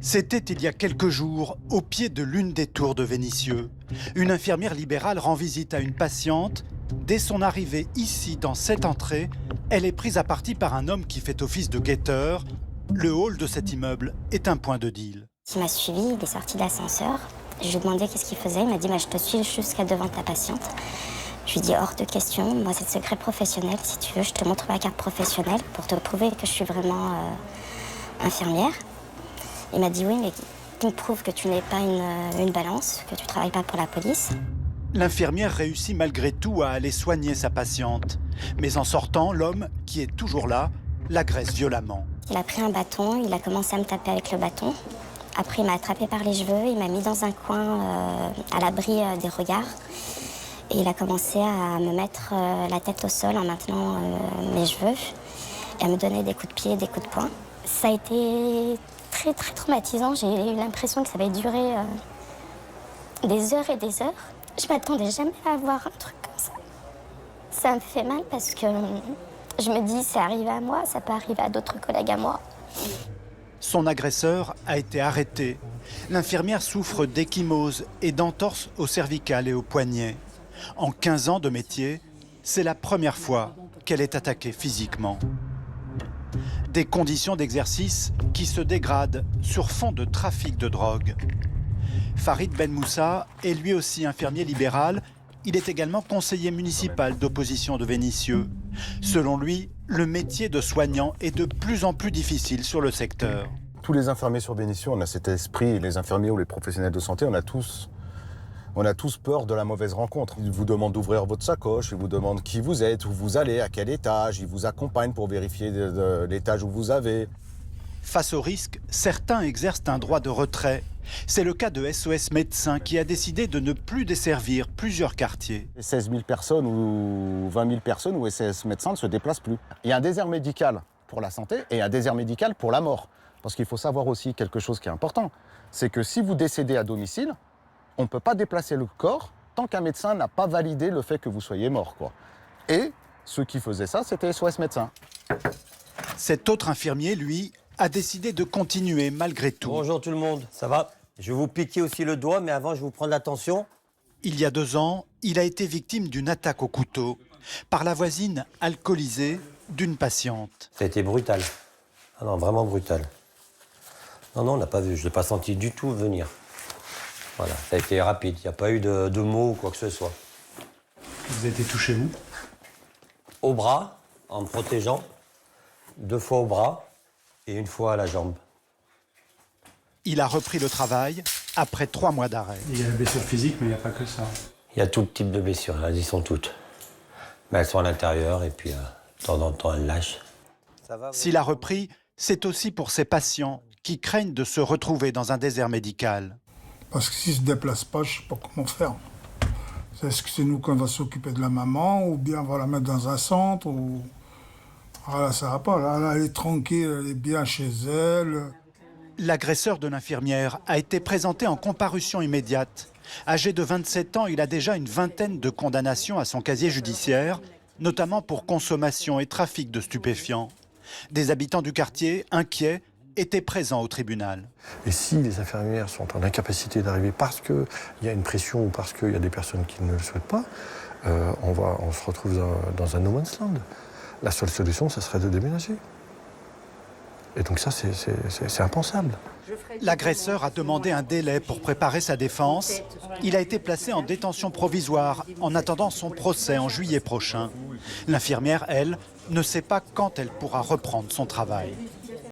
C'était il y a quelques jours, au pied de l'une des tours de Vénissieux. Une infirmière libérale rend visite à une patiente. Dès son arrivée ici, dans cette entrée, elle est prise à partie par un homme qui fait office de guetteur. Le hall de cet immeuble est un point de deal. Il m'a suivi, il est sorti de l'ascenseur. Je lui ai demandé qu'est-ce qu'il faisait. Il m'a dit je te suis jusqu'à devant ta patiente. Je lui ai dit hors de question. Moi, c'est de secret professionnel. Si tu veux, je te montre ma carte professionnelle pour te prouver que je suis vraiment infirmière. Il m'a dit oui, mais qui me prouve que tu n'es pas une balance, que tu ne travailles pas pour la police. L'infirmière réussit malgré tout à aller soigner sa patiente. Mais en sortant, l'homme, qui est toujours là, l'agresse violemment. Il a pris un bâton, il a commencé à me taper avec le bâton. Après, il m'a attrapé par les cheveux, il m'a mis dans un coin à l'abri des regards. Et il a commencé à me mettre la tête au sol en maintenant mes cheveux et à me donner des coups de pied, des coups de poing. Ça a été très, très traumatisant. J'ai eu l'impression que ça avait duré des heures et des heures. Je m'attendais jamais à avoir un truc comme ça. Ça me fait mal parce que je me dis, c'est arrivé à moi, ça peut arriver à d'autres collègues à moi. Son agresseur a été arrêté. L'infirmière souffre d'ecchymose et d'entorse au cervical et au poignet. En 15 ans de métier, c'est la première fois qu'elle est attaquée physiquement. Des conditions d'exercice qui se dégradent sur fond de trafic de drogue. Farid Ben Moussa est lui aussi infirmier libéral. Il est également conseiller municipal d'opposition de Vénissieux. Selon lui, le métier de soignant est de plus en plus difficile sur le secteur. Tous les infirmiers sur Vénissieux, on a cet esprit, les infirmiers ou les professionnels de santé, on a tous peur de la mauvaise rencontre. Ils vous demandent d'ouvrir votre sacoche, ils vous demandent qui vous êtes, où vous allez, à quel étage, ils vous accompagnent pour vérifier l'étage où vous avez. Face au risque, certains exercent un droit de retrait. C'est le cas de SOS Médecins qui a décidé de ne plus desservir plusieurs quartiers. 16 000 personnes ou 20 000 personnes où SOS Médecins ne se déplacent plus. Il y a un désert médical pour la santé et un désert médical pour la mort. Parce qu'il faut savoir aussi quelque chose qui est important, c'est que si vous décédez à domicile, on ne peut pas déplacer le corps tant qu'un médecin n'a pas validé le fait que vous soyez mort, quoi. Et ceux qui faisaient ça, c'était SOS Médecins. Cet autre infirmier, lui, a décidé de continuer malgré tout. Bonjour tout le monde, ça va? Je vais vous piquer aussi le doigt, mais avant, je vais vous prendre l'attention. Il y a 2 ans, il a été victime d'une attaque au couteau par la voisine alcoolisée d'une patiente. Ça a été brutal. Ah non, vraiment brutal. Non, on n'a pas vu, je ne l'ai pas senti du tout venir. Voilà, ça a été rapide, il n'y a pas eu de mots ou quoi que ce soit. Vous avez été touché où? Au bras, en me protégeant, 2 fois au bras et 1 fois à la jambe. Il a repris le travail après 3 mois d'arrêt. Il y a la blessure physique, mais il n'y a pas que ça. Il y a tout type de blessures, elles y sont toutes. Mais elles sont à l'intérieur et puis de temps en temps elles lâchent. S'il a repris, c'est aussi pour ses patients qui craignent de se retrouver dans un désert médical. Parce que s'ils ne se déplacent pas, je ne sais pas comment faire. Est-ce que c'est nous qu'on va s'occuper de la maman ou bien on va la mettre dans un centre ou... Voilà, ça ne va pas. Là, elle est tranquille, elle est bien chez elle. L'agresseur de l'infirmière a été présenté en comparution immédiate. Âgé de 27 ans, il a déjà une vingtaine de condamnations à son casier judiciaire, notamment pour consommation et trafic de stupéfiants. Des habitants du quartier, inquiets, étaient présents au tribunal. Et si les infirmières sont en incapacité d'arriver parce qu'il y a une pression ou parce qu'il y a des personnes qui ne le souhaitent pas, on se retrouve dans un no man's land. La seule solution, ce serait de déménager. Et donc ça, c'est impensable. L'agresseur a demandé un délai pour préparer sa défense. Il a été placé en détention provisoire en attendant son procès en juillet prochain. L'infirmière, elle, ne sait pas quand elle pourra reprendre son travail.